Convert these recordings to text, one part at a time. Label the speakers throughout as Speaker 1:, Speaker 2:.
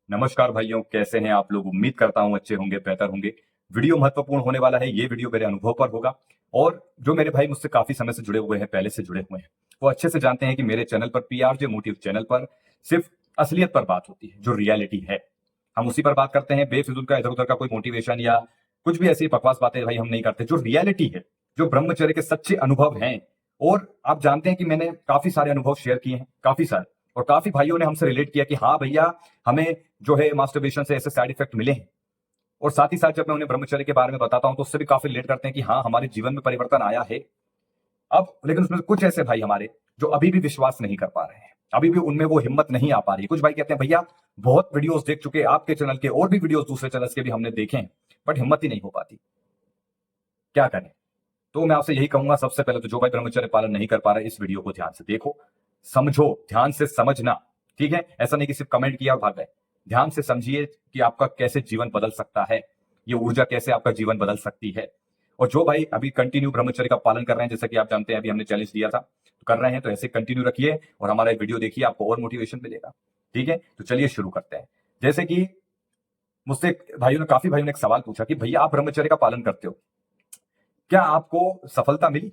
Speaker 1: नमस्कार भाइयों, कैसे हैं आप लोग। उम्मीद करता हूं अच्छे होंगे, बेहतर होंगे। वीडियो महत्वपूर्ण होने वाला है। ये वीडियो मेरे अनुभव पर होगा और जो मेरे भाई मुझसे काफी समय से जुड़े हुए हैं, पहले से जुड़े हुए हैं, वो अच्छे से जानते हैं कि मेरे चैनल पर, पीआरजे मोटिव चैनल पर, सिर्फ असलियत पर बात होती है, जो रियलिटी है हम उसी पर बात करते हैं। बेफिजूल का इधर उधर का कोई मोटिवेशन या कुछ भी ऐसी बकवास बातें भाई हम नहीं करते। जो रियलिटी है, जो ब्रह्मचर्य के सच्चे अनुभव हैं, और आप जानते हैं कि मैंने काफी सारे अनुभव शेयर किए हैं, काफी सारे, और काफी भाइयों ने हमसे रिलेट किया कि हाँ भैया, हमें जो है मास्टरबेशन से ऐसे साइड इफेक्ट मिले हैं। और साथ ही साथ जब मैं उन्हें ब्रह्मचर्य के बारे में बताता हूं तो उससे भी काफी रिलेट करते हैं कि हाँ, हमारे जीवन में परिवर्तन आया है। अब लेकिन उसमें से कुछ ऐसे भाई हमारे जो अभी भी विश्वास नहीं कर पा रहे हैं, अभी भी उनमें वो हिम्मत नहीं आ पा रही। कुछ भाई कहते हैं भैया, बहुत वीडियोस देख चुके, आपके चैनल के और भी वीडियोस दूसरे चैनल्स के भी हमने देखे हैं, बट हिम्मत ही नहीं हो पाती, क्या करें। तो मैं आपसे यही कहूंगा, सबसे पहले तो जो भाई ब्रह्मचर्य पालन नहीं कर पा रहे, इस वीडियो को ध्यान से देखो, समझो, ध्यान से समझना। ठीक है, ऐसा नहीं कि सिर्फ कमेंट किया और भाग गए। ध्यान से समझिए कि आपका कैसे जीवन बदल सकता है, ये ऊर्जा कैसे आपका जीवन बदल सकती है। और जो भाई अभी कंटिन्यू ब्रह्मचर्य का पालन कर रहे हैं, जैसा कि आप जानते हैं अभी हमने चैलेंज दिया था, तो कर रहे हैं, तो ऐसे कंटिन्यू रखिए और हमारा वीडियो देखिए, आपको और मोटिवेशन मिलेगा। ठीक है, तो चलिए शुरू करते हैं। जैसे कि मुझसे भाइयों ने, काफी भाइयों ने एक सवाल पूछा कि भैया, आप ब्रह्मचर्य का पालन करते हो, क्या आपको सफलता मिली,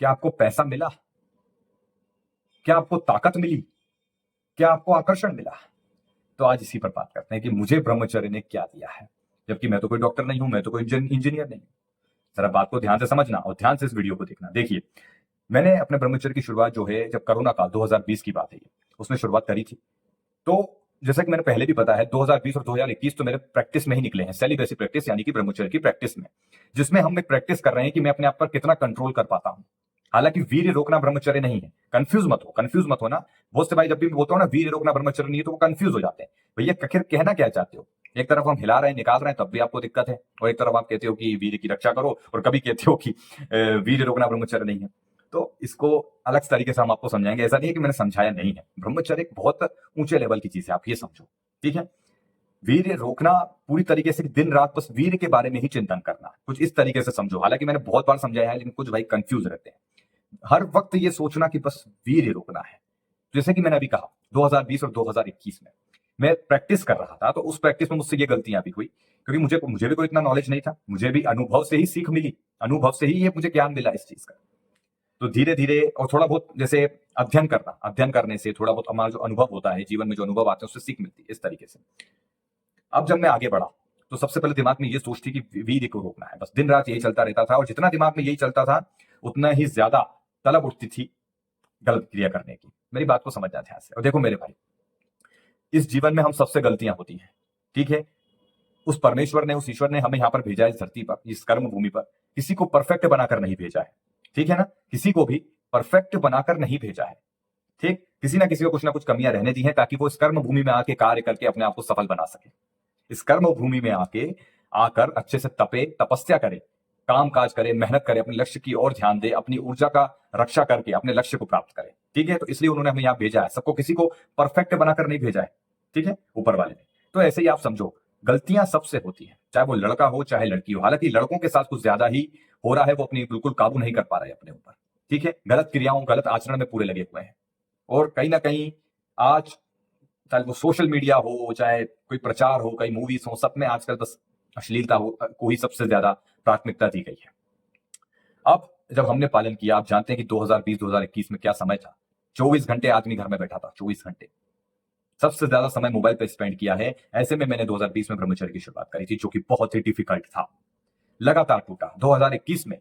Speaker 1: क्या आपको पैसा मिला, क्या आपको ताकत मिली, क्या आपको आकर्षण मिला। तो आज इसी पर बात करते हैं कि मुझे ब्रह्मचर्य ने क्या दिया है, जबकि मैं तो कोई डॉक्टर नहीं हूं, मैं तो कोई इंजीनियर नहीं हूं। जरा बात को ध्यान से समझना और ध्यान से इस वीडियो को देखना। देखिए, मैंने अपने ब्रह्मचर्य की शुरुआत जो है, जब कोरोना काल 2020 की बात है, उसमें शुरुआत करी थी। तो जैसा कि मैंने पहले भी बताया है, 2020 और 2021 तो मेरे प्रैक्टिस में ही निकले हैं, सेलिबेसी प्रैक्टिस यानी कि ब्रह्मचर्य की प्रैक्टिस में, जिसमें हम एक प्रैक्टिस कर रहे हैं कि मैं अपने आप पर कितना कंट्रोल कर पाता हूं। हालांकि वीर रोकना ब्रह्मचर्य नहीं है, कंफ्यूज मत हो, कंफ्यूज मत होना। बहुत से भाई जब भी मैं बोलता हूं ना वीर रोकना ब्रह्मचर्य नहीं है, तो वो कंफ्यूज हो जाते हैं। भैया आखिर कहना क्या चाहते हो। एक तरफ हम हिला रहे हैं, निकाल रहे हैं, तब भी आपको दिक्कत है, और एक तरफ आप कहते हो कि वीर की रक्षा करो, और कभी कहते हो कि वीर रोकना ब्रह्मचर्य नहीं है। तो इसको अलग तरीके से हम आपको समझाएंगे। ऐसा नहीं है कि मैंने समझाया नहीं है, ब्रह्मचर्य एक बहुत ऊंचे लेवल की चीज है, आप ये समझो। ठीक है, वीर्य रोकना पूरी तरीके से दिन रात बस वीर्य के बारे में ही चिंतन करना, कुछ इस तरीके से समझो। हालांकि मैंने बहुत बार समझाया है, लेकिन कुछ भाई कंफ्यूज रहते हैं। हर वक्त ये सोचना कि बस वीर्य रोकना है। जैसे कि मैंने अभी कहा, 2020 और 2021 में मैं प्रैक्टिस कर रहा था, तो उस प्रैक्टिस में मुझसे ये गलतियां भी हुई, क्योंकि मुझे मुझे भी कोई इतना नॉलेज नहीं था, मुझे भी अनुभव से ही सीख मिली, अनुभव से ही ये मुझे ज्ञान मिला इस चीज का। तो धीरे धीरे और थोड़ा बहुत जैसे अध्ययन करना, अध्ययन करने से थोड़ा बहुत हमारा जो अनुभव होता है, जीवन में जो अनुभव आते हैं, उससे सीख मिलती है इस तरीके से। अब जब मैं आगे बढ़ा, तो सबसे पहले दिमाग में ये सोच थी कि वीर्य को रोकना है, बस दिन रात यही चलता रहता था, और जितना दिमाग में यही चलता था, उतना ही ज्यादा तलब उठती थी गलत क्रिया करने की। मेरी बात को समझना ध्यान से, और देखो मेरे भाई, इस जीवन में हम सबसे गलतियां होती हैं। ठीक है, उस परमेश्वर ने, उस ईश्वर ने हमें यहां पर भेजा है, इस धरती पर, इस कर्म भूमि पर, किसी को परफेक्ट बनाकर नहीं भेजा है। ठीक है ना, किसी को भी परफेक्ट बनाकर नहीं भेजा है। ठीक, किसी ना किसी को कुछ ना कुछ कमियां रहने दी हैं, ताकि वो इस कर्म भूमि में आके कार्य करके अपने आप को सफल बना सके। इस कर्म भूमि में आके आकर अच्छे से तपे, तपस्या करे, काम काज करे, मेहनत करे, अपने लक्ष्य की ओर ध्यान दे, अपनी ऊर्जा का रक्षा करके अपने लक्ष्य को प्राप्त करे। ठीक है, तो इसलिए उन्होंने हमें यहां भेजा है, सबको, किसी को परफेक्ट बनाकर नहीं भेजा है। ठीक है, ऊपर वाले ने। तो ऐसे ही आप समझो, गलतियां सबसे होती हैं, चाहे वो लड़का हो चाहे लड़की हो। हालांकि लड़कों के साथ कुछ ज्यादा ही हो रहा है, वो अपनी बिल्कुल काबू नहीं कर पा रहे अपने ऊपर। ठीक है, गलत क्रियाओं, गलत आचरण में पूरे लगे हुए हैं। और कहीं ना कहीं आज, चाहे वो सोशल मीडिया हो, चाहे कोई प्रचार हो, कई मूवीज हो, सब में आजकल बस अश्लीलता को ही सबसे ज्यादा प्राथमिकता दी गई है। अब जब हमने पालन किया, आप जानते हैं कि 2020-2021 में क्या समय था। 24 घंटे आदमी घर में बैठा था, 24 घंटे, सबसे ज्यादा समय मोबाइल पे स्पेंड किया है। ऐसे में मैंने 2020 में ब्रह्मचर्य की शुरुआत करी थी, जो कि बहुत ही डिफिकल्ट था। लगातार टूटा, 2021 में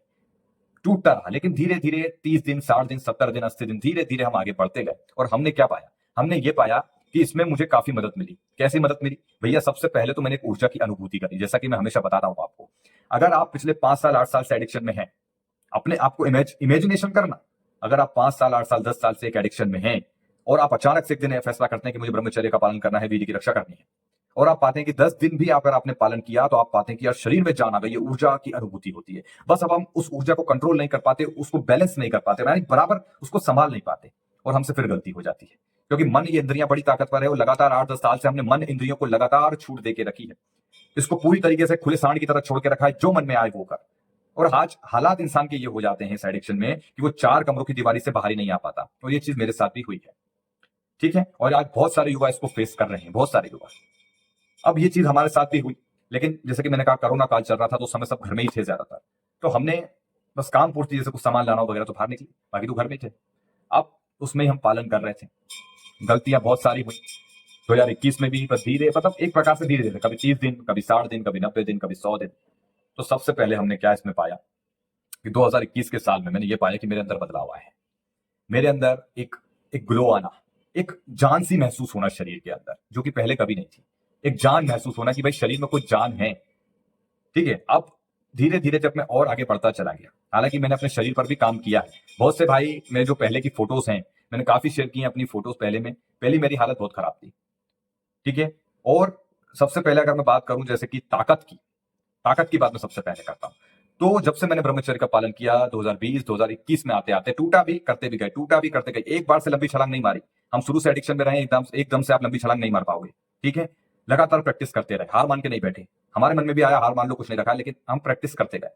Speaker 1: टूटता रहा, लेकिन धीरे धीरे 30 दिन, 60 दिन, 70 दिन, 80 दिन, धीरे धीरे हम आगे बढ़ते गए। और हमने क्या पाया, हमने ये पाया कि इसमें मुझे काफी मदद मिली। कैसी मदद मिली भैया, सबसे पहले तो मैंने एक ऊर्जा की अनुभूति करी। जैसा कि मैं हमेशा बताता हूं आपको, अगर आप पिछले 5 साल 8 साल से एडिक्शन में हैं, अपने आप को इमेजिनेशन करना, अगर आप 5 साल 8 साल 10 साल से एक एडिक्शन में हैं, और आप अचानक से एक दिन फैसला करते हैं कि मुझे ब्रह्मचर्य का पालन करना है, वीर्य की रक्षा करनी है, और आप पाते हैं कि 10 दिन भी अगर आपने पालन किया, तो आप पाते हैं कि यार शरीर में जान आ गई, ये ऊर्जा की अनुभूति होती है। बस अब हम उस ऊर्जा को कंट्रोल नहीं कर पाते, उसको बैलेंस नहीं कर पाते, यानी बराबर उसको संभाल नहीं पाते, और हमसे फिर गलती हो जाती है। क्योंकि मन, ये इंद्रियां बड़ी ताकतवर है, और लगातार 8-10 साल से हमने मन इंद्रियों को लगातार छूट दे के रखी है। इसको पूरी तरीके से खुले सांड की तरह छोड़ के रखा है, जो मन में आए वो कर। और आज हालात इंसान के ये हो जाते हैं इस एडिक्शन में, कि वो 4 कमरों की दीवारी से बाहर ही नहीं आ पाता, और ये चीज मेरे साथ भी हुई है। ठीक है, और आज बहुत सारे युवा इसको फेस कर रहे हैं, बहुत सारे युवा। अब ये चीज हमारे साथ भी हुई, लेकिन जैसे कि मैंने कहा कोरोना काल चल रहा था तो उस समय सब घर में ही थे ज्यादातर, तो हमने बस काम पूर्ति जैसे कुछ सामान लाना वगैरह तो बाहर निकले, बाकी तो घर में ही थे। अब उसमें ही हम पालन कर रहे थे। गलतियां बहुत सारी हुई 2021 में भी, बस धीरे मतलब एक प्रकार से धीरे धीरे, कभी 30 दिन, कभी 60 दिन, कभी 90 दिन, कभी 100 दिन। तो सबसे पहले हमने क्या इसमें पाया कि 2021 के साल में मैंने ये पाया कि मेरे अंदर बदलाव आए हैं। मेरे अंदर एक एक ग्लो आना, एक जान सी महसूस होना शरीर के अंदर, जो कि पहले कभी नहीं थी। एक जान महसूस होना कि भाई शरीर में कुछ जान है। ठीक है, अब धीरे धीरे जब मैं और आगे बढ़ता चला गया, हालांकि मैंने अपने शरीर पर भी काम किया है। बहुत से भाई मेरे जो पहले की फोटोज हैं मैंने काफी शेयर की हैं अपनी फोटोज पहले में, पहली मेरी हालत बहुत खराब थी। ठीक है, और सबसे पहले अगर मैं बात करूं जैसे कि ताकत की बात मैं सबसे पहले करता हूं। तो जब से मैंने ब्रह्मचर्य का पालन किया 2020 2021 में आते आते टूटा भी करते भी गए, टूटा भी करते गए, एक बार से लंबी छलांग नहीं मारी। हम शुरू से एडिक्शन में रहे, एकदम से आप लंबी छलांग नहीं मार पाओगे। ठीक है, लगातार प्रैक्टिस करते रहे, हार मान के नहीं बैठे। हमारे मन में भी आया हार मान लो, कुछ नहीं रखा, लेकिन हम प्रैक्टिस करते गए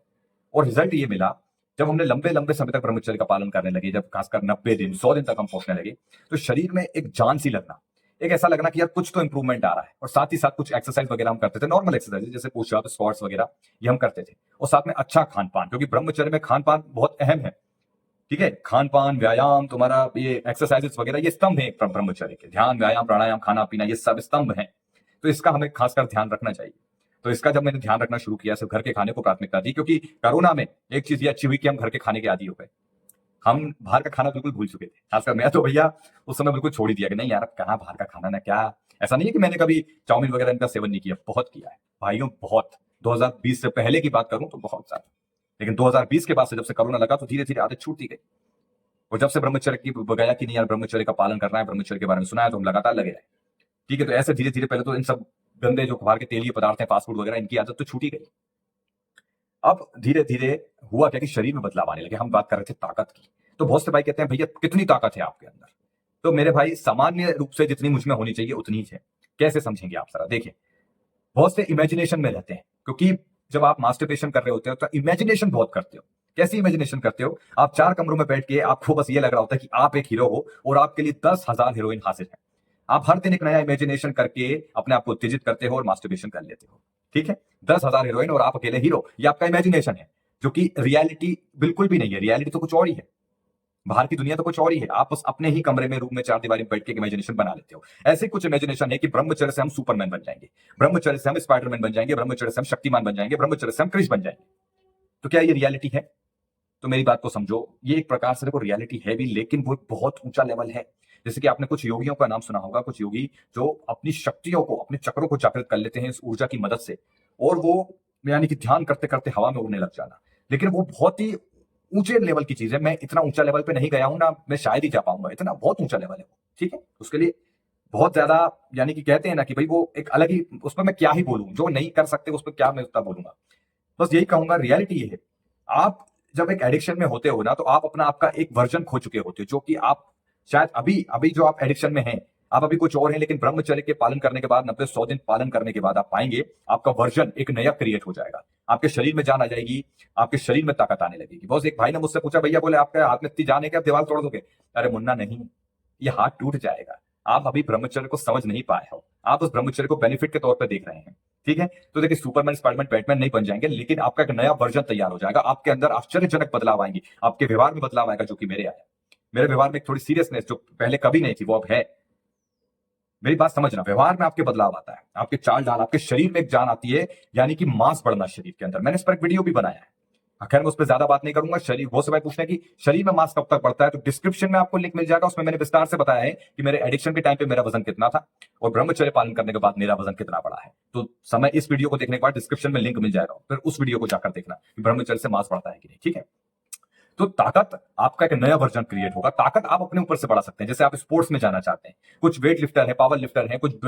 Speaker 1: और रिजल्ट ये मिला। जब हमने लंबे लंबे समय तक ब्रह्मचर्य का पालन करने लगे, जब खासकर 90 दिन 100 दिन तक हम पहुंचने लगे, तो शरीर में एक जान सी लगना, एक ऐसा लगना कि यार कुछ तो इंप्रूवमेंट आ रहा है। और साथ ही साथ कुछ एक्सरसाइज वगैरह हम करते थे, नॉर्मल एक्सरसाइज जैसे पुशअप स्क्वाट्स वगैरह, ये हम करते थे। और साथ में अच्छा खान पान, क्योंकि ब्रह्मचर्य में खान पान बहुत अहम है। ठीक है, खान पान, व्यायाम, तुम्हारा ये एक्सरसाइजेस वगैरह, ये स्तंभ है ब्रह्मचर्य के। ध्यान, व्यायाम, प्राणायाम, खाना पीना, ये सब स्तंभ है। तो इसका हमें खासकर ध्यान रखना चाहिए। तो इसका जब मैंने ध्यान रखना शुरू किया, सिर्फ घर के खाने को प्राथमिकता दी, क्योंकि कोरोना में एक चीज ये अच्छी हुई कि हम घर के खाने के आदी हो गए। हम बाहर का खाना बिल्कुल भूल चुके थे, खासकर मैं तो भैया उस समय बिल्कुल छोड़ ही दिया कि नहीं यार अब कहाँ बाहर का खाना ना क्या। ऐसा नहीं है कि मैंने कभी चाउमीन वगैरह इनका सेवन नहीं किया, बहुत किया है भाइयों, बहुत। 2020 से पहले की बात करूं तो बहुत ज्यादा, लेकिन 2020 के बाद से जब से कोरोना लगा तो धीरे धीरे आदत छूटती गई। और जब से ब्रह्मचर्य की गया कि नहीं यार ब्रह्मचर्य का पालन करना है, ब्रह्मचर्य के बारे में सुना है, तो हम लगातार लगे रहे। ठीक है, तो ऐसे धीरे धीरे, पहले तो इन सब गंदे जो बाहर के तेलीय पदार्थ हैं, फास्ट फूड वगैरह, इनकी आदत तो छूटी गई। अब धीरे धीरे हुआ क्या कि शरीर में बदलाव आने लगे। हम बात कर रहे थे ताकत की, तो बहुत से भाई कहते हैं भैया कितनी ताकत है आपके अंदर। तो मेरे भाई सामान्य रूप से जितनी मुझ में होनी चाहिए उतनी ही है। कैसे समझेंगे आप जरा देखिए। बहुत से इमेजिनेशन में रहते हैं, क्योंकि जब आप मास्टरबेशन कर रहे होते हो तो इमेजिनेशन बहुत करते हो। कैसी इमेजिनेशन करते हो? आप 4 कमरों में बैठ के आपको बस ये लग रहा होता है कि आप एक हीरो हो और आपके लिए 10,000 हीरोइन हाजिर है। आप हर दिन एक नया इमेजिनेशन करके अपने आप को उत्तेजित करते हो और मास्टरबेशन कर लेते हो। ठीक है, 10,000 हीरोइन और आप अकेले हीरो, ये आपका इमेजिनेशन है, जो कि रियलिटी बिल्कुल भी नहीं है। रियलिटी तो कुछ और ही है, बाहर की दुनिया तो कुछ और ही है। आप बस अपने ही कमरे में, रूम में, चार दीवारी में बैठ के इमेजिनेशन बना लेते हो। ऐसे कुछ इमेजिनेशन है कि ब्रह्मचर्य से हम सुपरमैन बन जाएंगे, ब्रह्मचर्य से हम स्पाइडरमैन बन जाएंगे, ब्रह्मचर्य से हम शक्तिमान बन जाएंगे, ब्रह्मचर्य से हम कृष्ण बन जाएंगे। तो क्या ये रियलिटी है? तो मेरी बात को समझो, ये एक प्रकार से देखो रियलिटी है भी, लेकिन वो बहुत ऊंचा लेवल है। जैसे कि आपने कुछ योगियों का नाम सुना होगा, कुछ योगी जो अपनी शक्तियों को, अपने चक्रों को जागृत कर लेते हैं इस ऊर्जा की मदद से, और वो यानी कि ध्यान करते करते हवा में उड़ने लग जाना। लेकिन वो बहुत ही ऊंचे लेवल की चीज है। मैं इतना ऊंचा लेवल पे नहीं गया हूं ना, मैं शायद ही जा पाऊंगा, इतना बहुत ऊंचा लेवल है वो। ठीक है, उसके लिए बहुत ज्यादा, यानी कि कहते हैं ना कि भाई वो एक अलग ही, उसमें मैं क्या ही बोलूं, जो नहीं कर सकते उस पर क्या मैं उतना बोलूंगा। बस यही कहूंगा, रियलिटी ये है। आप जब एक एडिक्शन में होते हो ना, तो आप अपना आपका एक वर्जन खो चुके होते हो, जो कि आप शायद अभी अभी जो आप एडिक्शन में हैं, आप अभी कुछ और हैं, लेकिन ब्रह्मचर्य के पालन करने के बाद, 90-100 दिन पालन करने के बाद आप पाएंगे आपका वर्जन एक नया क्रिएट हो जाएगा। आपके शरीर में जान आ जाएगी, आपके शरीर में ताकत आने लगेगी। बस एक भाई ने मुझसे पूछा, भैया बोले आपके हाथ में इतनी जान है कि आप दीवार तोड़ दोगे? अरे मुन्ना नहीं, ये हाथ टूट जाएगा। आप अभी ब्रह्मचर्य को समझ नहीं पाए हो, आप उस ब्रह्मचर्य को बेनिफिट के तौर पर देख रहे हैं। ठीक है, तो देखिए सुपरमैन, स्पाइडरमैन, बैटमैन नहीं बन जाएंगे, लेकिन आपका एक नया वर्जन तैयार हो जाएगा। आपके अंदर आश्चर्यजनक बदलाव आएंगे, आपके व्यवहार में बदलाव आएगा, जो कि मेरे आया। मेरे व्यवहार में एक थोड़ी सीरियसनेस जो पहले कभी नहीं थी, वो अब है। मेरी बात समझना, व्यवहार में आपके बदलाव आता है, आपके चाल डाल, आपके शरीर में एक जान आती है, यानी कि मांस बढ़ना शरीर के अंदर। मैंने इस पर एक वीडियो भी बनाया है, खैर मैं उस पर ज्यादा बात नहीं करूंगा। शरीर, बहुत से भाई पूछने की शरीर में मांस कब तक बढ़ता है, तो डिस्क्रिप्शन में आपको लिंक मिल जाएगा, उसमें मैंने विस्तार से बताया है कि मेरे एडिक्शन के टाइम पे मेरा वजन कितना था और ब्रह्मचर्य पालन करने के बाद मेरा वजन कितना बढ़ा है। तो समय इस वीडियो को देखने के बाद डिस्क्रिप्शन में लिंक मिल जाएगा, फिर उस वीडियो को जाकर देखना कि ब्रह्मचर्य से मांस बढ़ता है कि नहीं। ठीक है, तो ताकत, आपका एक नया वर्जन क्रिएट होगा। ताकत आप अपने ऊपर से बढ़ा सकते हैं। जैसे आप स्पोर्ट्स में जाना चाहते हैं, कुछ वेट लिफ्टर है, पावर लिफ्टर है, कुछ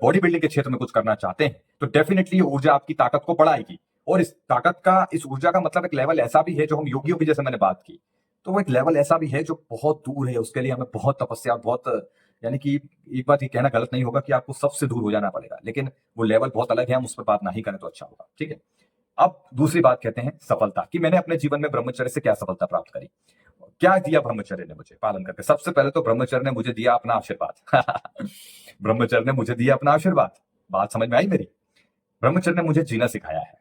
Speaker 1: बॉडी बिल्डिंग के क्षेत्र में कुछ करना चाहते हैं, तो डेफिनेटली ये ऊर्जा आपकी ताकत को बढ़ाएगी। और इस ताकत का, इस ऊर्जा का मतलब एक लेवल ऐसा भी है, जो हम योगियों की जैसे मैंने बात की, तो वो एक लेवल ऐसा भी है जो बहुत दूर है। उसके लिए हमें बहुत तपस्या, बहुत, यानी कि एक बात ये कहना गलत नहीं होगा कि आपको सबसे दूर हो जाना पड़ेगा, लेकिन वो लेवल बहुत अलग है, हम उस पर बात नहीं करें तो अच्छा होगा। ठीक है, अब दूसरी बात कहते हैं सफलता, कि मैंने अपने जीवन में ब्रह्मचर्य से क्या सफलता प्राप्त करी। क्या दिया ब्रह्मचर्य ने मुझे पालन करके? सबसे पहले तो ब्रह्मचर्य ने मुझे दिया अपना आशीर्वाद। ब्रह्मचर्य ने मुझे दिया अपना आशीर्वाद। बात समझ में आई मेरी? ब्रह्मचर्य ने मुझे जीना सिखाया है।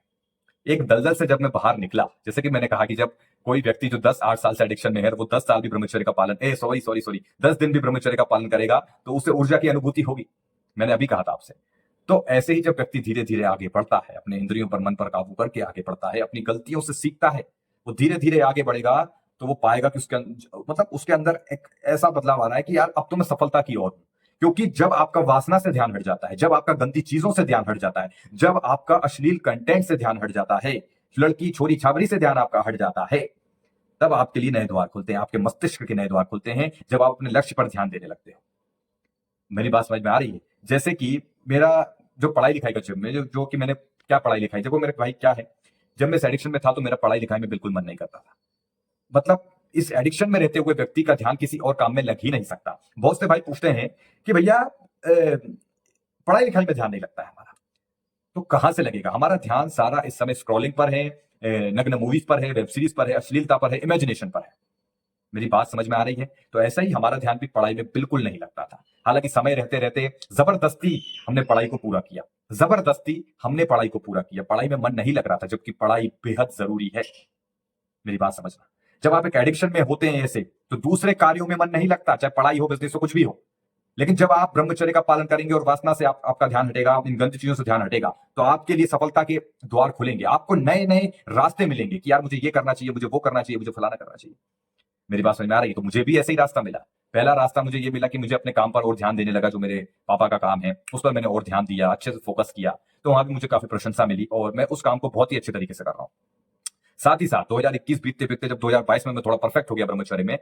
Speaker 1: एक दलदल से जब मैं बाहर निकला, जैसे कि मैंने कहा कि जब कोई व्यक्ति जो 10-8 साल से एडिक्शन में है, वो 10 साल भी ब्रह्मचर्य का पालन, 10 दिन भी ब्रह्मचर्य का पालन करेगा तो उसे ऊर्जा की अनुभूति होगी। मैंने अभी कहा था आपसे। तो ऐसे ही जब व्यक्ति धीरे धीरे आगे बढ़ता है, अपने इंद्रियों पर, मन पर काबू करके आगे बढ़ता है, अपनी गलतियों से सीखता है, वो धीरे धीरे आगे बढ़ेगा, तो वो पाएगा कि मतलब उसके अंदर एक ऐसा बदलाव आ रहा है कि यार अब तो मैं सफलता की ओर हूं। क्योंकि जब आपका वासना से ध्यान हट जाता है, जब आपका गंदी चीजों से ध्यान हट जाता है, जब आपका अश्लील कंटेंट से ध्यान हट जाता है, लड़की छोरी छाबरी से ध्यान आपका हट जाता है, तब आपके लिए नए द्वार खुलते हैं, आपके मस्तिष्क के नए द्वार खुलते हैं, जब आप अपने लक्ष्य पर ध्यान देने लगते हो। मेरी बात समझ में आ रही है? जैसे कि मेरा जो पढ़ाई लिखाई का क्षेत्र में जो कि मैंने क्या पढ़ाई लिखाई, देखो मेरे भाई क्या है, जब मैं इस एडिक्शन में था तो मेरा पढ़ाई लिखाई में बिल्कुल मन नहीं करता था। मतलब इस एडिक्शन में रहते हुए व्यक्ति का ध्यान किसी और काम में लग ही नहीं सकता। बहुत से भाई पूछते हैं कि भैया पढ़ाई लिखाई में ध्यान नहीं लगता है हमारा, तो कहां से लगेगा? हमारा ध्यान सारा इस समय स्क्रॉलिंग पर है, नग्न मूवीज पर है, वेब सीरीज पर है, अश्लीलता पर है, इमेजिनेशन पर है। मेरी बात समझ में आ रही है? तो ऐसा ही हमारा ध्यान भी पढ़ाई में बिल्कुल नहीं लगता था। हालांकि समय रहते रहते जबरदस्ती हमने पढ़ाई को पूरा किया, जबरदस्ती हमने पढ़ाई को पूरा किया। पढ़ाई में मन नहीं लग रहा था, जबकि पढ़ाई बेहद जरूरी है। मेरी बात समझना। जब आप एक एडिक्शन में होते हैं ऐसे, तो दूसरे कार्यों में मन नहीं लगता, चाहे पढ़ाई हो, बिजनेस हो, कुछ भी हो। लेकिन जब आप ब्रह्मचर्य का पालन करेंगे और वासना से आपका ध्यान हटेगा, इन गंदी चीजों से ध्यान हटेगा, तो आपके लिए सफलता के द्वार खुलेंगे, आपको नए नए रास्ते मिलेंगे कि यार मुझे ये करना चाहिए, मुझे वो करना चाहिए, मुझे फलाना करना चाहिए। मेरी बात समझ में आ रही है? तो मुझे भी ऐसे ही रास्ता मिला। पहला रास्ता मुझे ये मिला कि मुझे अपने काम पर और ध्यान देने लगा, जो मेरे पापा का काम है उस पर मैंने और ध्यान दिया, अच्छे से फोकस किया, तो वहां भी मुझे काफी प्रशंसा मिली और मैं उस काम को बहुत ही अच्छे तरीके से कर रहा हूं। साथ ही साथ 2021 बीतते बीतते जब 2022 में मैं थोड़ा परफेक्ट हो गया ब्रह्मचर्य में,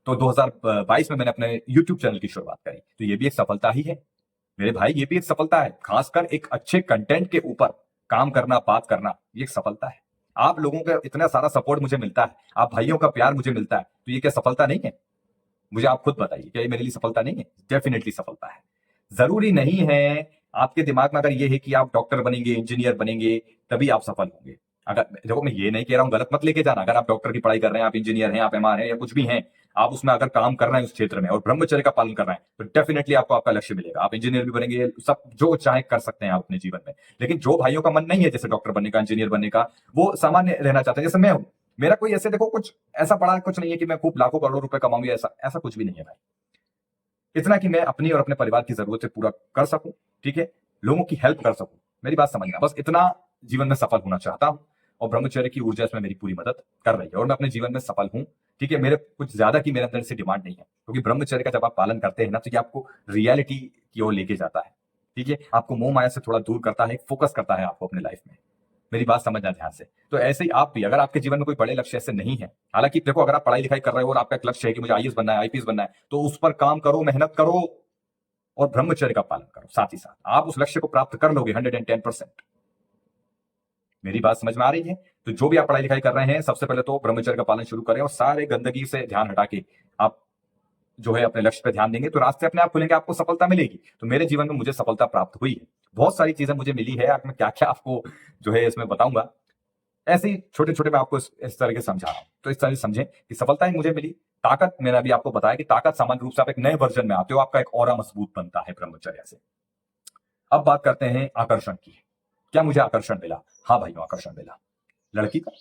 Speaker 1: तो 2022 में मैंने अपने YouTube चैनल की शुरुआत करी। तो ये भी एक सफलता ही है मेरे भाई, ये भी एक सफलता है। खासकर एक अच्छे कंटेंट के ऊपर काम करना, बात करना, ये एक सफलता है। आप लोगों का इतना सारा सपोर्ट मुझे मिलता है, आप भाइयों का प्यार मुझे मिलता है, तो ये क्या सफलता नहीं है? मुझे आप खुद बताइए, क्या ये मेरे लिए सफलता नहीं है? डेफिनेटली सफलता है। जरूरी नहीं है आपके दिमाग में अगर ये है कि आप डॉक्टर बनेंगे, इंजीनियर बनेंगे, तभी आप सफल होंगे। अगर देखो, मैं ये नहीं कह रहा हूं, गलत मत लेके जाना। अगर आप डॉक्टर की पढ़ाई कर रहे हैं, आप इंजीनियर हैं, आप एमआर हैं या कुछ भी हैं, आप उसमें अगर काम कर रहे हैं उस क्षेत्र में और ब्रह्मचर्य का पालन कर रहे हैं, तो डेफिनेटली आपको आपका लक्ष्य मिलेगा। आप इंजीनियर भी बनेंगे, सब जो चाहे कर सकते हैं आप अपने जीवन में। लेकिन जो भाइयों का मन नहीं है जैसे डॉक्टर बनने का, इंजीनियर बनने का, वो सामान्य रहना चाहते हैं जैसे मैं हूं। मेरा कोई ऐसे देखो कुछ ऐसा बड़ा कुछ नहीं है कि मैं खूब लाखों करोड़ों रुपए कमाऊंगी, ऐसा ऐसा कुछ भी नहीं है भाई। इतना कि मैं अपनी और अपने परिवार की जरूरतें पूरा कर सकूं, ठीक है, लोगों की हेल्प कर सकूं। मेरी बात समझना, बस इतना जीवन में सफल होना चाहता हूं और ब्रह्मचर्य की ऊर्जा इसमें मेरी पूरी मदद कर रही है और मैं अपने जीवन में सफल हूं। ठीक है, मेरे कुछ ज्यादा की मेरे अंदर से डिमांड नहीं है, क्योंकि ब्रह्मचर्य का जब आप पालन करते हैं ना, तो ये आपको रियलिटी की ओर लेके जाता है। ठीक है, आपको मोह माया से थोड़ा दूर करता है, फोकस करता है आपको अपने लाइफ में। मेरी बात समझना ध्यान से। तो ऐसे ही आप भी, अगर आपके जीवन में कोई बड़े लक्ष्य ऐसे नहीं है, हालांकि देखो अगर आप पढ़ाई लिखाई कर रहे हो और आपका एक लक्ष्य है कि मुझे आईएएस बनना है, आईपीएस बनना है, तो उस पर काम करो, मेहनत करो और ब्रह्मचर्य का पालन करो। साथ ही साथ आप उस लक्ष्य को प्राप्त कर लोगे 110%। मेरी बात समझ में आ रही है? तो जो भी आप पढ़ाई लिखाई कर रहे हैं, सबसे पहले तो ब्रह्मचर्य का पालन शुरू करें और सारे गंदगी से ध्यान हटा के आप जो है अपने लक्ष्य पे ध्यान देंगे, तो रास्ते अपने आप खुलेंगे, आपको सफलता मिलेगी। तो मेरे जीवन में मुझे सफलता प्राप्त हुई है, बहुत सारी चीजें मुझे मिली है। आप मैं क्या क्या आपको जो है इसमें बताऊंगा, ऐसे ही छोटे छोटे मैं आपको इस तरह के समझा रहा हूं। तो इस तरह से समझें कि सफलता ही मुझे मिली। ताकत, मैंने अभी आपको बताया कि ताकत सामान्य रूप से आप एक नए वर्जन में आते हो, आपका एक ऑरा मजबूत बनता है ब्रह्मचर्य से। अब बात करते हैं आकर्षण की। क्या मुझे आकर्षण मिला? हाँ भाइयों, आकर्षण मिला लड़की का।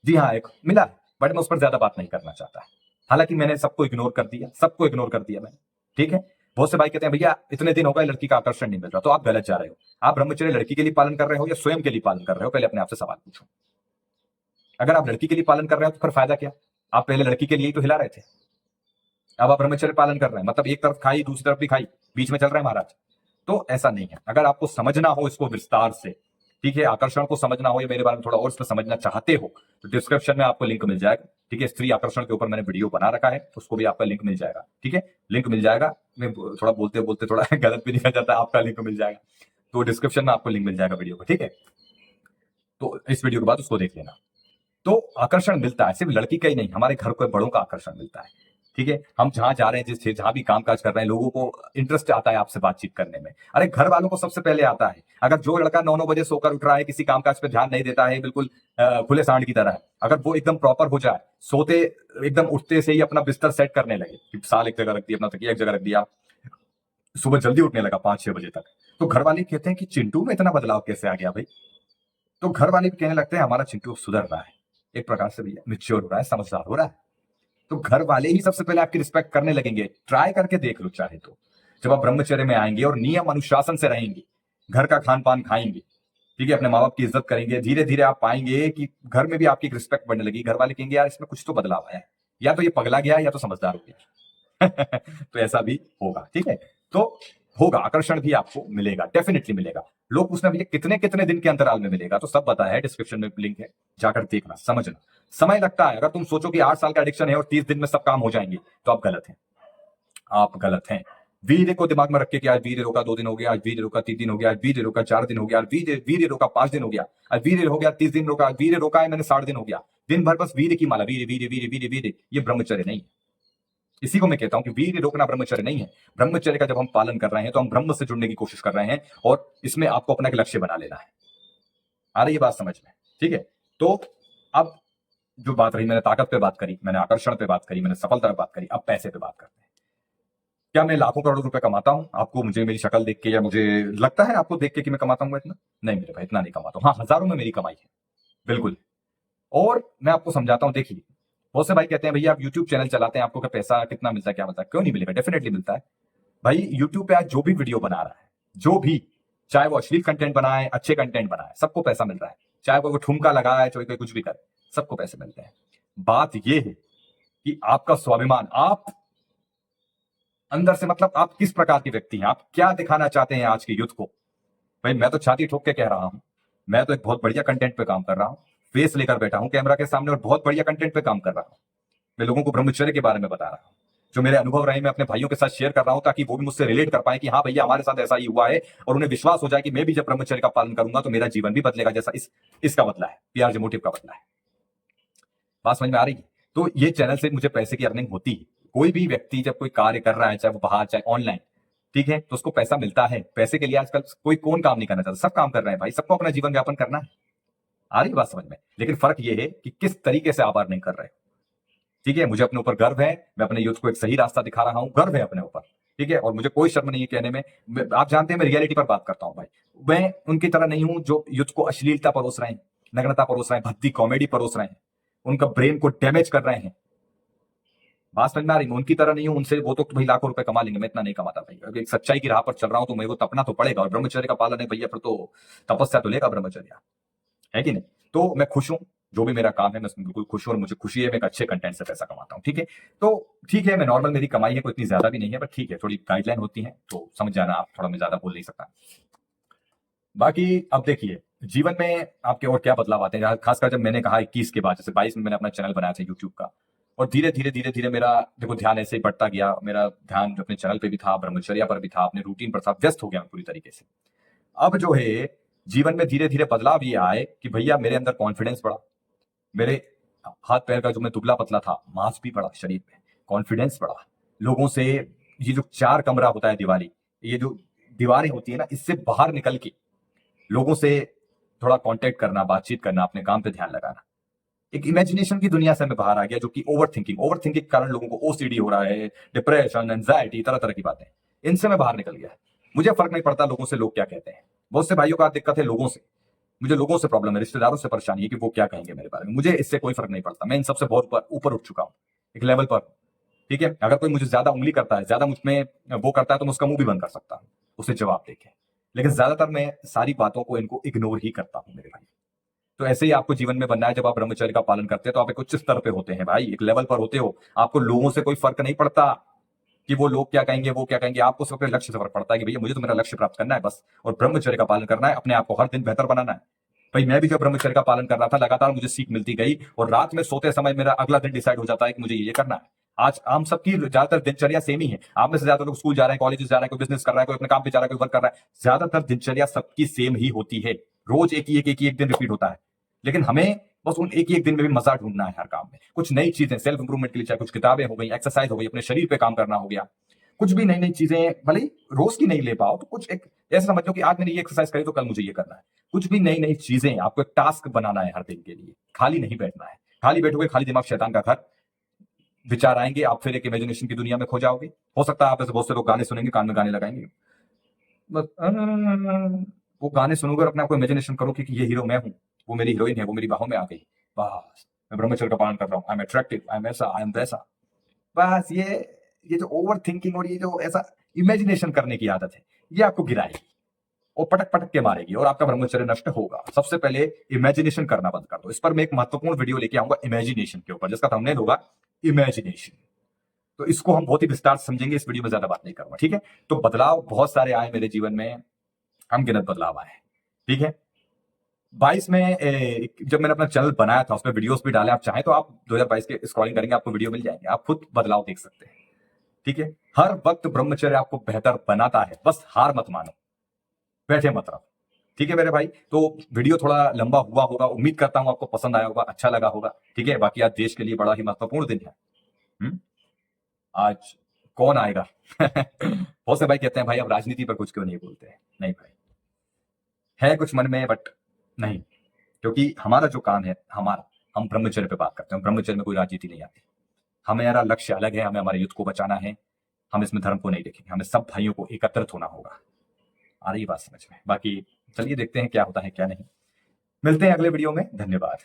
Speaker 1: जी हाँ, एक मिला, बट मैं उस पर ज्यादा बात नहीं करना चाहता। हालांकि मैंने सबको इग्नोर कर दिया, सबको इग्नोर कर दिया मैंने। ठीक है, बहुत से भाई कहते हैं भैया इतने दिन हो गए लड़की का आकर्षण नहीं मिल रहा, तो आप गलत जा रहे हो। आप ब्रह्मचर्य लड़की के लिए पालन कर रहे हो या स्वयं के लिए पालन कर रहे हो? पहले अपने आप से सवाल पूछो। अगर आप लड़की के लिए पालन कर रहे हो तो फिर फायदा क्या? आप पहले लड़की के लिए ही तो हिला रहे थे, अब आप ब्रह्मचर्य पालन कर रहे हैं, मतलब एक तरफ खाई दूसरी तरफ भी खाई, बीच में चल रहे हैं महाराज। तो ऐसा नहीं है। अगर आपको समझना हो इसको विस्तार से, ठीक है, आकर्षण को समझना हो या मेरे बारे में थोड़ा और इसमें समझना चाहते हो, तो डिस्क्रिप्शन में आपको लिंक मिल जाएगा। ठीक है, स्त्री आकर्षण के ऊपर मैंने वीडियो बना रखा है, उसको भी आपका लिंक मिल जाएगा। ठीक है, लिंक मिल जाएगा। मैं थोड़ा बोलते बोलते थोड़ा गलत भी निकल जाता है, आपका लिंक मिल जाएगा, तो डिस्क्रिप्शन में आपको लिंक मिल जाएगा वीडियो का। ठीक है, तो इस वीडियो के बाद उसको देख लेना। तो आकर्षण मिलता है, सिर्फ लड़की का ही नहीं, हमारे घर के बड़ों का आकर्षण मिलता है। ठीक है, हम जहां जा रहे हैं, जिस जहां भी काम काज कर रहे हैं, लोगों को इंटरेस्ट आता है आपसे बातचीत करने में। अरे घर वालों को सबसे पहले आता है। अगर जो लड़का 9-9 बजे सोकर उठ रहा है, किसी काम काज पे ध्यान नहीं देता है, बिल्कुल खुले सांड की तरह है, अगर वो एकदम प्रॉपर हो जाए, सोते एकदम उठते से ही अपना बिस्तर सेट करने लगे कि साल एक जगह रख दिया, अपना तकिया एक जगह रख दिया, सुबह जल्दी उठने लगा 5-6 बजे तक, तो घर वाले कहते हैं कि चिंटू में इतना बदलाव कैसे आ गया भाई। तो घर वाले भी कहने लगते हैं हमारा चिंटू सुधर रहा है, एक प्रकार से भैया मिच्योर हो रहा है, समझदार हो रहा है। तो घर वाले ही सबसे पहले आपकी रिस्पेक्ट करने लगेंगे। ट्राई करके देख लो चाहे तो, जब आप ब्रह्मचर्य में आएंगे और नियम अनुशासन से रहेंगे, घर का खान पान खाएंगे, ठीक है, अपने माँ बाप की इज्जत करेंगे, धीरे धीरे आप पाएंगे कि घर में भी आपकी रिस्पेक्ट बढ़ने लगी। घर वाले कहेंगे यार इसमें कुछ तो बदलाव आया है, या तो ये पगला गया या तो समझदार हो गया। तो ऐसा भी होगा, ठीक है। तो होगा, आकर्षण भी आपको मिलेगा, डेफिनेटली मिलेगा। लोग पूछना भैया कितने कितने दिन के अंतराल में मिलेगा, तो सब बताया है, डिस्क्रिप्शन में लिंक है, जाकर देखना, समझना। समय लगता है। अगर तुम सोचो कि 8 साल का एडिक्शन है और 30 दिन में सब काम हो जाएंगे, तो आप गलत हैं, आप गलत हैं। वीर्य को दिमाग में रख के कि आज वीर्य रोका 2 दिन हो गया, आज वीर्य रोका 3 दिन हो गया, आज वीर्य रोका 4 दिन हो गया, आज वीर्य रोका 5 दिन हो गया, आज वीर्य हो गया 30 दिन रोका, आज वीर्य रोका है मैंने 60 दिन हो गया। दिन भर बस वीर्य की माला, वीर्य वीर्य वीर्य वीर्य वीर्य, ये ब्रह्मचर्य नहीं है। इसी को मैं कहता हूं कि वीर्य रोकना ब्रह्मचर्य नहीं है। ब्रह्मचर्य का जब हम पालन कर रहे हैं तो हम ब्रह्म से जुड़ने की कोशिश कर रहे हैं, और इसमें आपको अपना एक लक्ष्य बना लेना है। आ रही है बात समझ में, ठीक है। तो अब जो बात रही, मैंने ताकत पे बात करी, मैंने आकर्षण पे बात करी, मैंने सफलता पे बात करी, अब पैसे पे बात करते हैं। क्या मैं लाखों करोड़ों रुपए कमाता हूं? आपको मुझे मेरी शक्ल देख के, या मुझे लगता है आपको देख के कि मैं कमाता हूं इतना? नहीं मेरे भाई, इतना नहीं कमाता हूं। हाँ, हजारों में मेरी कमाई है, बिल्कुल। और मैं आपको समझाता हूं, देखिए, बहुत से भाई कहते हैं भैया आप यूट्यूब चैनल चलाते हैं, आपको क्या पैसा कितना मिलता है, क्या मिलता है? क्यों नहीं मिलेगा, डेफिनेटली मिलता है भाई। यूट्यूब पे आज जो भी वीडियो बना रहा है, जो भी, चाहे वो अश्लील कंटेंट बनाए, अच्छे कंटेंट बनाए, सबको पैसा मिल रहा है। चाहे वो ठुमका लगाए, चाहे कोई कुछ भी करे, सबको पैसे मिलते हैं। बात यह है कि आपका स्वाभिमान, आप अंदर से, मतलब आप किस प्रकार के व्यक्ति हैं, आप क्या दिखाना चाहते हैं आज के युद्ध को। भाई मैं तो छाती ठोक के कह रहा हूं, मैं तो एक बहुत बढ़िया कंटेंट पे काम कर रहा हूं, फेस लेकर बैठा हूं कैमरा के सामने और बहुत बढ़िया कंटेंट पे काम कर रहा हूं। मैं लोगों को ब्रह्मचर्य के बारे में बता रहा हूं, जो मेरे अनुभव रहे मैं अपने भाइयों के साथ शेयर कर रहा हूं, ताकि वो भी मुझसे रिलेट कर पाए कि हाँ भैया हमारे साथ ऐसा ही हुआ है, और उन्हें विश्वास हो जाए कि मैं भी जब ब्रह्मचर्य का पालन करूंगा तो मेरा जीवन भी बदलेगा, जैसा इसका बदला है, पीआरजे मोटिव का बदला है। बात समझ में आ रही है? तो ये चैनल से मुझे पैसे की अर्निंग होती है। कोई भी व्यक्ति जब कोई कार्य कर रहा है, चाहे वो बाहर चाहे ऑनलाइन, ठीक है, तो उसको पैसा मिलता है। पैसे के लिए आजकल कोई कौन काम नहीं करना चाहता, सब काम कर रहे हैं भाई, सबको अपना जीवन व्यापन करना है। आ रही बात समझ में? लेकिन फर्क ये है कि किस तरीके से आप अर्निंग कर रहे हो, ठीक है। मुझे अपने ऊपर गर्व है, मैं अपने यूथ को एक सही रास्ता दिखा रहा हूं, गर्व है अपने ऊपर, ठीक है। और मुझे कोई शर्म नहीं है कहने में, आप जानते हैं मैं रियलिटी पर बात करता हूं भाई। मैं उनकी तरह नहीं हूं जो युद्ध को अश्लीलता परोस रहे हैं, नग्नता परोस रहे हैं, भद्दी कॉमेडी परोस रहे हैं, उनका ब्रेन को डैमेज कर रहे हैं। बात समझ में आ रही? मैं उनकी तरह नहीं हूं, उनसे वो तो भाई लाखों रुपए कमा लेंगे, मैं इतना नहीं कमाता भाई। अगर एक सच्चाई की राह पर चल रहा हूं तो मेरे को तपना तो पड़ेगा, और ब्रह्मचर्य का पालन है भैया, फिर तो तपस्या तो लेगा ब्रह्मचर्य, है कि नहीं। तो मैं खुश हूं, जो भी मेरा काम है मैं उसमें बिल्कुल खुश हूं, और मुझे खुशी है मैं एक अच्छे कंटेंट से पैसा कमाता हूं, ठीक है। तो ठीक है, मैं नॉर्मल, मेरी कमाई है कोई इतनी ज्यादा भी नहीं है, पर ठीक है, थोड़ी गाइडलाइन होती है तो समझ जाना आप, थोड़ा मैं ज्यादा बोल नहीं सकता। बाकी अब देखिए, जीवन में आपके और क्या बदलाव आते हैं, खासकर जब मैंने कहा 21 के बाद, जैसे 22 में मैंने अपना चैनल बनाया था यूट्यूब का, और धीरे धीरे मेरा देखो ध्यान ऐसे ही बढ़ता गया। मेरा ध्यान अपने चैनल पे भी था, ब्रह्मचर्या पर भी था, अपने रूटीन पर था, व्यस्त हो गया पूरी तरीके से। अब जो है जीवन में धीरे धीरे बदलाव ये आए कि भैया मेरे अंदर कॉन्फिडेंस बढ़ा, मेरे हाथ पैर का जो मैं दुबला पतला था, मांस भी बढ़ा शरीर में, कॉन्फिडेंस बढ़ा। लोगों से, ये जो चार कमरा होता है दीवारी, ये जो दीवारें होती है ना, इससे बाहर निकल के लोगों से थोड़ा कांटेक्ट करना, बातचीत करना, अपने काम पे ध्यान लगाना, एक इमेजिनेशन की दुनिया से मैं बाहर आ गया, जो कि ओवर थिंकिंग के कारण लोगों को ओसीडी हो रहा है, डिप्रेशन, एंजाइटी, तरह तरह की बातें, इनसे मैं बाहर निकल गया। मुझे फर्क नहीं पड़ता लोगों से लोग क्या कहते हैं। बहुत से भाइयों का दिक्कत है लोगों से, मुझे लोगों से प्रॉब्लम है, रिश्तेदारों से परेशानी है कि वो क्या कहेंगे मेरे बारे में। मुझे इससे कोई फर्क नहीं पड़ता, मैं इन सबसे बहुत ऊपर उठ चुका हूं, एक लेवल पर, ठीक है। अगर कोई मुझे ज्यादा उंगली करता है, ज्यादा मुझ में वो करता है, तो मैं उसका मुंह भी बंद कर सकता हूं उसे जवाब देके। लेकिन ज्यादातर मैं सारी बातों को, इनको इग्नोर ही करता हूं मेरे भाई। तो ऐसे ही आपको जीवन में बनना है। जब आप ब्रह्मचर्य का पालन करते हैं तो आप एक उच्च स्तर पे होते हैं भाई, एक लेवल पर होते हो। आपको लोगों से कोई फर्क नहीं पड़ता कि वो लोग क्या कहेंगे, वो क्या कहेंगे। आपको सिर्फ अपने लक्ष्य से फर्क पड़ता है कि भैया मुझे तो मेरा लक्ष्य प्राप्त करना है बस, और ब्रह्मचर्य का पालन करना है, अपने आप को हर दिन बेहतर बनाना है। भाई मैं भी जब ब्रह्मचर्य का पालन कर रहा था, लगातार मुझे सीख मिलती गई, और रात में सोते समय मेरा अगला दिन डिसाइड हो जाता है कि मुझे ये करना है। आज हम सबकी ज्यादातर दिनचर्या सेम ही है। आप में से ज्यादातर लोग स्कूल जा रहे हैं, कॉलेज जा रहे हैं, कोई बिजनेस कर रहा है, कोई अपने काम पे जा रहा है, कोई वर्क कर रहा है। ज्यादातर दिनचर्या सबकी सेम ही होती है, रोज एक ही दिन रिपीट होता है। लेकिन हमें बस उन एक ही एक दिन में भी मजा ढूंढना है हर काम में, कुछ नई चीजें सेल्फ इंप्रूवमेंट के लिए, चाहे कुछ किताबें हो गई, एक्सरसाइज हो गई, अपने शरीर पे काम करना हो गया, कुछ भी नई नई चीजें, भले ही रोज की नहीं ले पाओ तो कुछ एक ऐसा समझ लो कि आज मैंने ये एक्सरसाइज करी तो कल मुझे ये करना है। कुछ भी नई नई चीजें आपको एक टास्क बनाना है हर दिन के लिए, खाली नहीं बैठना है। खाली बैठोगे, खाली दिमाग शैतान का घर, विचार आएंगे, आप फिर एक इमेजिनेशन की दुनिया में खो जाओगे। हो सकता है आप ऐसे बहुत से लोग गाने सुनेंगे, कान में गाने लगाएंगे, बस वो गाने सुनोगे और अपने आपको इमेजिनेशन करो कि ये हीरो मैं हूं, वो मेरी हीरोइन है, वो मेरी बाहों में आ गई, बस मैं ब्रह्मचर्य का पालन कर रहा हूँ, I am attractive, I am ऐसा, आई एम वैसा। बस ये जो ओवर थिंकिंग और ये जो ऐसा इमेजिनेशन करने की आदत है, ये आपको गिराएगी और पटक पटक के मारेगी और आपका ब्रह्मचर्य नष्ट होगा। सबसे पहले इमेजिनेशन करना बंद कर दो। इस पर मैं एक महत्वपूर्ण वीडियो लेके आऊंगा इमेजिनेशन के ऊपर, जिसका थंबनेल होगा इमेजिनेशन। तो इसको हम बहुत ही विस्तार से समझेंगे, इस वीडियो में ज्यादा बात नहीं करूंगा, ठीक है। तो बदलाव बहुत सारे आए मेरे जीवन में, अनगिनत बदलाव आए, ठीक है। 22 में जब मैंने अपना चैनल बनाया था, उसमें वीडियोस भी डाले, आप चाहें तो आप 2022 के स्क्रॉलिंग करेंगे, आपको वीडियो मिल जाएंगे, आप खुद बदलाव देख सकते हैं, ठीक है। हर वक्त ब्रह्मचर्य आपको बेहतर बनाता है, बस हार मत मानो, बैठे मत रहो, ठीक है मेरे भाई। तो वीडियो थोड़ा लंबा हुआ होगा, उम्मीद करता हूं आपको पसंद आया होगा, अच्छा लगा होगा, ठीक है। बाकी आज देश के लिए बड़ा ही महत्वपूर्ण दिन है। आज कौन आएगा बहुत से भाई कहते हैं भाई अब राजनीति पर कुछ क्यों नहीं बोलते हैं। नहीं भाई, है कुछ मन में, बट नहीं, क्योंकि हमारा जो काम है, हम ब्रह्मचर्य पे बात करते हैं, ब्रह्मचर्य में कोई राजनीति नहीं आती। हमारा लक्ष्य अलग है, हमें हमारे युद्ध को बचाना है, हम इसमें धर्म को नहीं देखेंगे, हमें सब भाइयों को एकत्रित होना होगा। आ रही बात समझ में? बाकी चलिए देखते हैं क्या होता है क्या नहीं। मिलते हैं अगले वीडियो में, धन्यवाद।